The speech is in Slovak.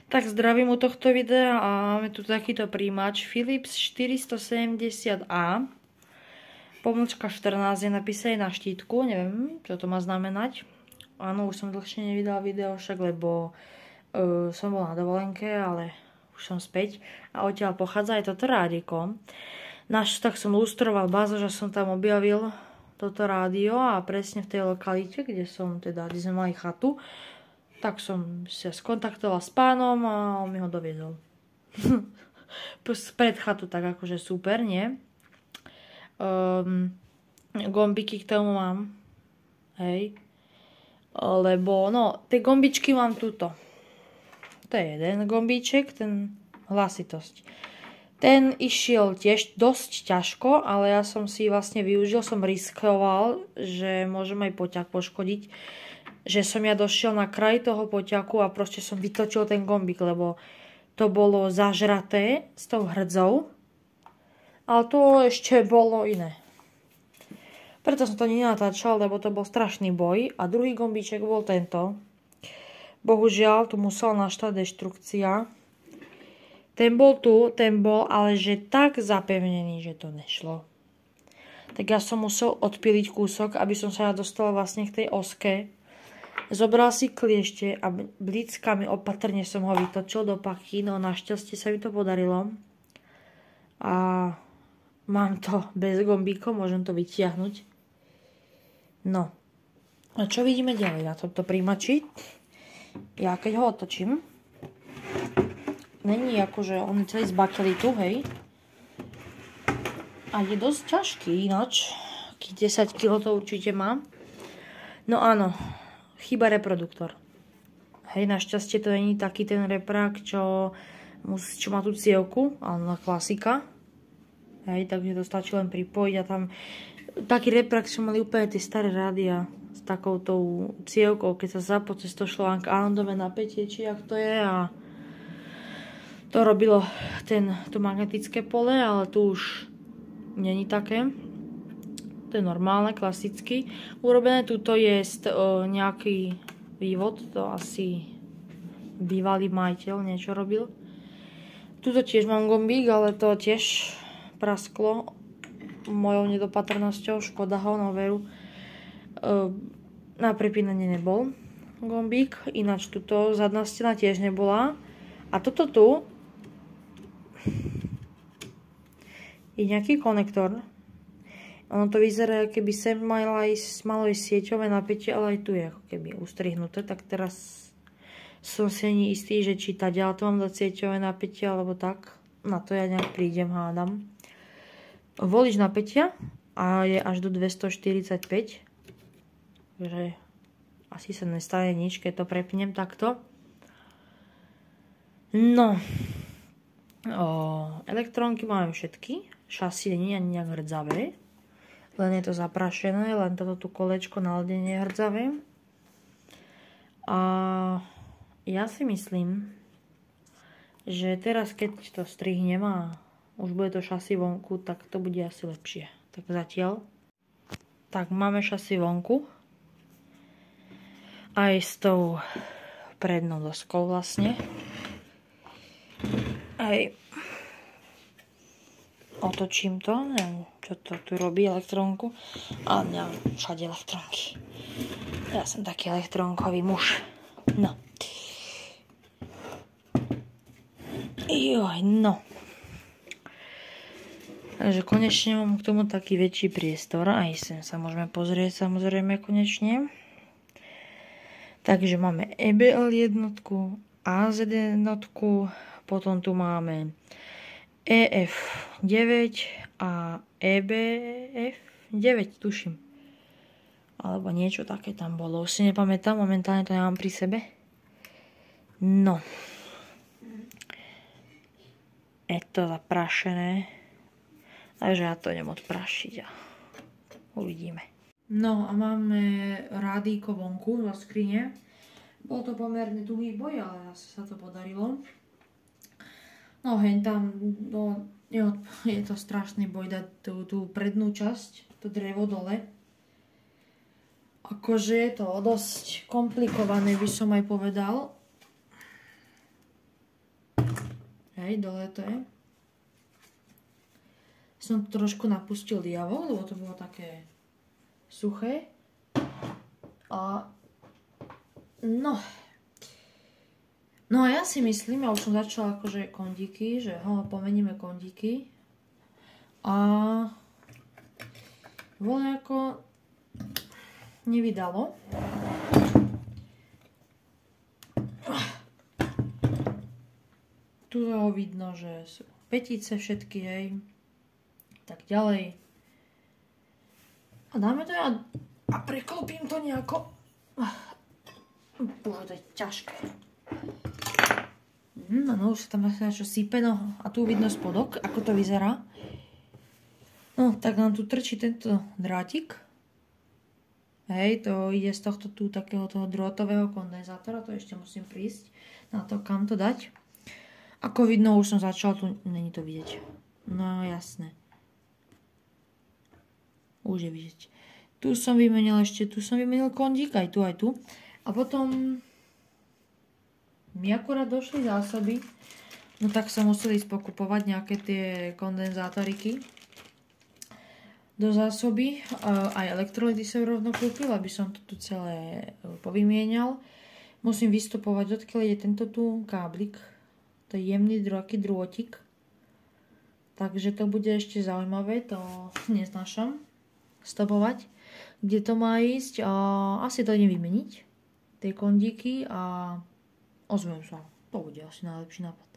Tak zdravím u tohto videa a máme tu takýto príjimač Philips 470A. Pomlčka 14 je napísané na štítku, neviem, čo to má znamenať. Áno, už som dlhšie nevydal video však, lebo som bol na dovolenke, ale už som späť. A odtiaľ pochádza aj toto rádiko. Tak som lustroval bazo, že som tam objavil toto rádio a presne v tej lokalite, kde sme mali chatu, tak som sa skontaktoval s pánom a on mi ho doviedol. Pred chatu, tak akože super, nie? Gombiky k tomu mám. Hej. Lebo, no, tie gombičky mám tuto. To je jeden gombíček, ten hlasitosť. Ten išiel tiež dosť ťažko, ale ja som si vlastne využil, som riskoval, že môžem aj poťah poškodiť. Že som ja došiel na kraj toho poťaku a proste som vytočil ten gombík, lebo to bolo zažraté s tou hrdzou. Ale to ešte bolo iné. Preto som to nenatáčal, lebo to bol strašný boj. A druhý gombíček bol tento. Bohužiaľ, tu musela naštať deštrukcia. Ten bol tu, ale že tak zapevnený, že to nešlo. Tak ja som musel odpiliť kúsok, aby som sa dostala vlastne k tej oske. Zobral si kliešte a blickami opatrne som ho vytočil do paky, no našťastie sa mi to podarilo. A mám to bez gombíkov, môžem to vytiahnuť. No. A čo vidíme ďalej na tomto príjimači? Ja keď ho otočím, není akože on je celý z bakelitu, hej. A je dosť ťažký ináč. 10 kg to určite má. No áno, chýba reproduktor. Hej, našťastie to není taký ten reprák, čo má tú cievku, ale klasika. Hej, takže to stačí len pripojiť a tam taký reprák, čo mali úplne tie staré rádia s takoutou cievkou, keď sa zapol cez to šlánk Arondové napätie, či jak to je a to robilo to magnetické pole, ale tu už není také. To je normálne, klasicky. Urobené tuto je nejaký vývod, to asi bývalý majiteľ niečo robil. Tuto tiež mám gombík, ale to tiež prasklo mojou nedopatrnosťou, škoda ho, no veru. Na prepínanie nebol gombík, ináč tuto zadná stena tiež nebola. A toto tu je nejaký konektor. Ono to vyzerá, keby sem malo ísť sieťové napätie, ale aj tu je ako keby ustrihnuté. Tak teraz som si ani istý, že či tá ďalej to mám dať sieťové napätie, alebo tak. Na to ja nejak prídem, hádam. Volič napätia a je až do 245. Takže asi sa nestane nič, keď to prepnem takto. No. Elektrónky máme všetky. Šasy nie je ani nejak hrdzavé. Len je to zaprašené, len toto tu kolečko na ledenie je hrdzavé. A ja si myslím, že teraz keď to strihnem a už bude to šasy vonku, tak to bude asi lepšie. Tak zatiaľ. Tak máme šasy vonku. Aj s tou prednou doskou vlastne. Aj otočím to, neviem, čo to tu robí elektrónku, ale nemám všade elektrónky. Ja som taký elektrónkový muž. No. Joj, no. Takže konečne mám k tomu taký väčší priestor. Aj sem sa môžeme pozrieť samozrejme konečne. Takže máme EBL jednotku, AZ jednotku, potom tu máme EF9 a EBF9, tuším. Alebo niečo také tam bolo. Už si nepamätám, momentálne to nemám pri sebe. No. Je to zaprašené. Takže ja to idem odprašiť a uvidíme. No a máme rádíko vonku zo skrine. Bol to pomerne tuhý boj, ale asi sa to podarilo. No hen tam, no, je to strašný boj dať tú prednú časť, to drevo dole. Akože je to dosť komplikované, by som aj povedal. Hej, dole to je. Som to trošku napustil diavol, lebo to bolo také suché. A no a ja si myslím, ja už som začala akože kondíky, že pomeníme kondíky. A bolo ako nevydalo. Tu ho vidno, že sú petice všetky, hej. Tak ďalej. A dáme to a preklopím to nejako. Bože, to je ťažké. No už sa tam asi niečo sype, no a tu vidno spodok, ako to vyzerá. No, tak nám tu trčí tento drátik. Hej, to ide z tohto tu takého toho drôtového kondenzátora, to ešte musím prísť na to, kam to dať. Ako vidno, už som začala, tu není to vidieť. No, jasné. Už je vidieť. Tu som vymenil kondík, aj tu. A potom mi akurát došli zásoby, no tak som musel ísť pokupovať nejaké tie kondenzátoriky do zásoby. Aj elektrolyty som rovno kúpil, aby som to tu celé povymienial. Musím vystupovať, odkiaľ ide tento tu káblik. To je jemný taký drôtik. Takže to bude ešte zaujímavé, to neznášam stopovať, kde to má ísť. Asi to idem vymeniť, tie kondíky, a ozvem sa. To bude asi najlepší nápad.